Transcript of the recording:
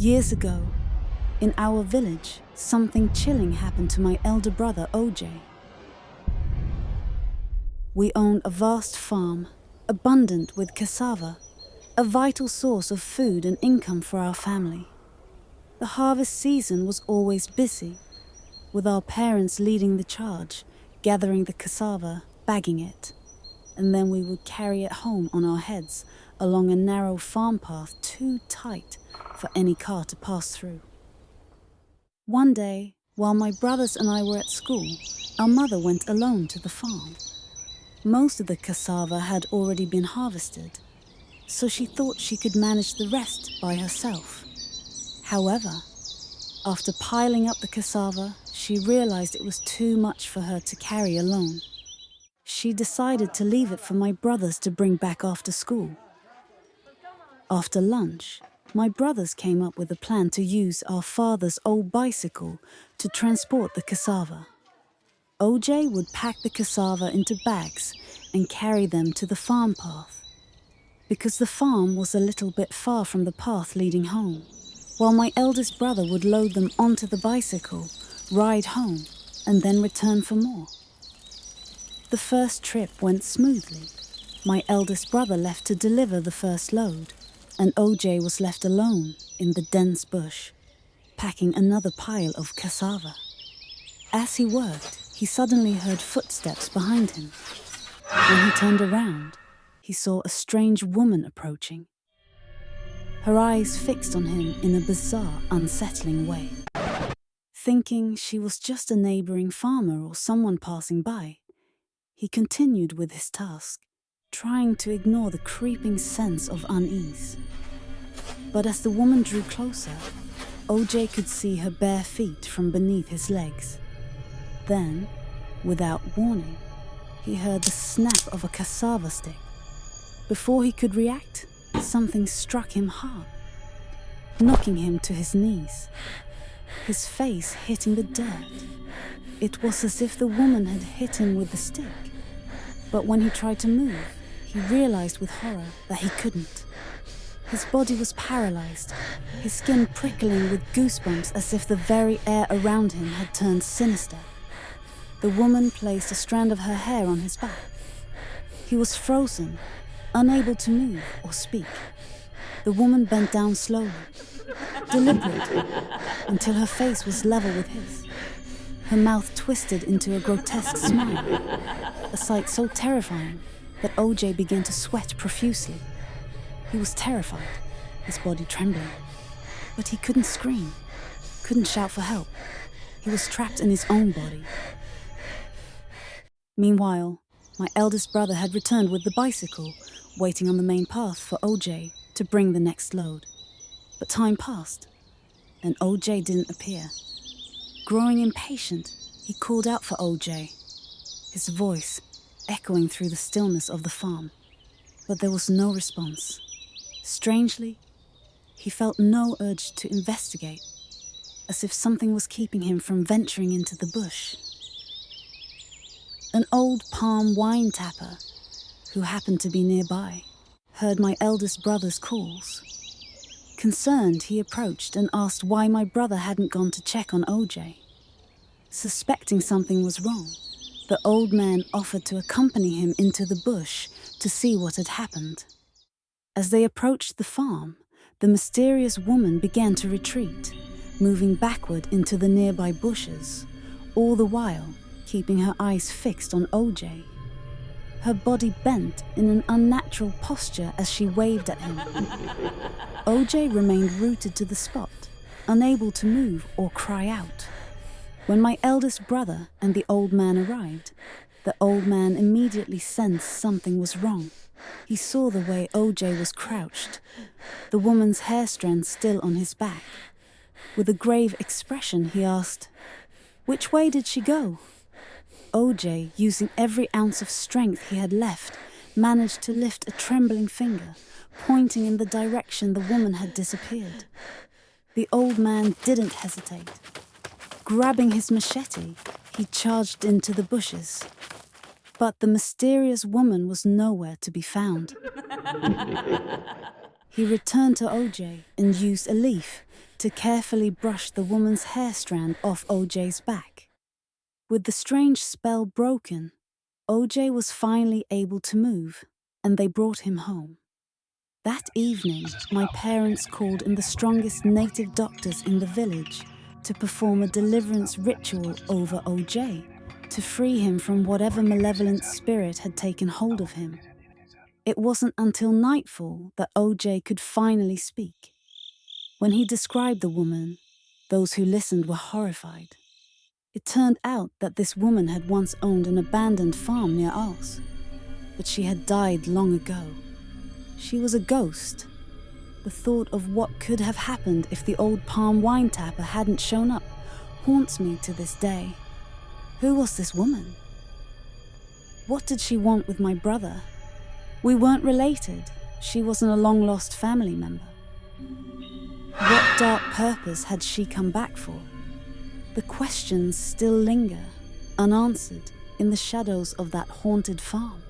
Years ago, in our village, something chilling happened to my elder brother, OJ. We owned a vast farm, abundant with cassava, a vital source of food and income for our family. The harvest season was always busy, with our parents leading the charge, gathering the cassava, bagging it, and then we would carry it home on our heads along a narrow farm path too tight for any car to pass through. One day, while my brothers and I were at school, our mother went alone to the farm. Most of the cassava had already been harvested, so she thought she could manage the rest by herself. However, after piling up the cassava, she realized it was too much for her to carry alone. She decided to leave it for my brothers to bring back after school. After lunch, my brothers came up with a plan to use our father's old bicycle to transport the cassava. OJ would pack the cassava into bags and carry them to the farm path, because the farm was a little bit far from the path leading home, while my eldest brother would load them onto the bicycle, ride home, and then return for more. The first trip went smoothly. My eldest brother left to deliver the first load, and OJ was left alone in the dense bush, packing another pile of cassava. As he worked, he suddenly heard footsteps behind him. When he turned around, he saw a strange woman approaching, her eyes fixed on him in a bizarre, unsettling way. Thinking she was just a neighboring farmer or someone passing by, he continued with his task, trying to ignore the creeping sense of unease. But as the woman drew closer, OJ could see her bare feet from beneath his legs. Then, without warning, he heard the snap of a cassava stick. Before he could react, something struck him hard, knocking him to his knees, his face hitting the dirt. It was as if the woman had hit him with the stick. But when he tried to move, he realized with horror that he couldn't. His body was paralyzed, his skin prickling with goosebumps as if the very air around him had turned sinister. The woman placed a strand of her hair on his back. He was frozen, unable to move or speak. The woman bent down slowly, deliberately, until her face was level with his. Her mouth twisted into a grotesque smile, a sight so terrifying that OJ began to sweat profusely. He was terrified, his body trembling. But he couldn't scream, couldn't shout for help. He was trapped in his own body. Meanwhile, my eldest brother had returned with the bicycle, waiting on the main path for OJ to bring the next load. But time passed, and OJ didn't appear. Growing impatient, he called out for OJ, his voice echoing through the stillness of the farm. But there was no response. Strangely, he felt no urge to investigate, as if something was keeping him from venturing into the bush. An old palm wine tapper, who happened to be nearby, heard my eldest brother's calls. Concerned, he approached and asked why my brother hadn't gone to check on OJ. Suspecting something was wrong, the old man offered to accompany him into the bush to see what had happened. As they approached the farm, the mysterious woman began to retreat, moving backward into the nearby bushes, all the while keeping her eyes fixed on OJ. Her body bent in an unnatural posture as she waved at him. OJ remained rooted to the spot, unable to move or cry out. When my eldest brother and the old man arrived, the old man immediately sensed something was wrong. He saw the way OJ was crouched, the woman's hair strand still on his back. With a grave expression, he asked, "Which way did she go?" OJ, using every ounce of strength he had left, managed to lift a trembling finger, pointing in the direction the woman had disappeared. The old man didn't hesitate. Grabbing his machete, he charged into the bushes. But the mysterious woman was nowhere to be found. He returned to OJ and used a leaf to carefully brush the woman's hair strand off OJ's back. With the strange spell broken, OJ was finally able to move, and they brought him home. That evening, my parents called in the strongest native doctors in the village to perform a deliverance ritual over OJ to free him from whatever malevolent spirit had taken hold of him. It wasn't until nightfall that OJ could finally speak. When he described the woman, those who listened were horrified. It turned out that this woman had once owned an abandoned farm near us, but she had died long ago. She was a ghost. The thought of what could have happened if the old palm wine tapper hadn't shown up haunts me to this day. Who was this woman? What did she want with my brother? We weren't related. She wasn't a long-lost family member. What dark purpose had she come back for? The questions still linger, unanswered, in the shadows of that haunted farm.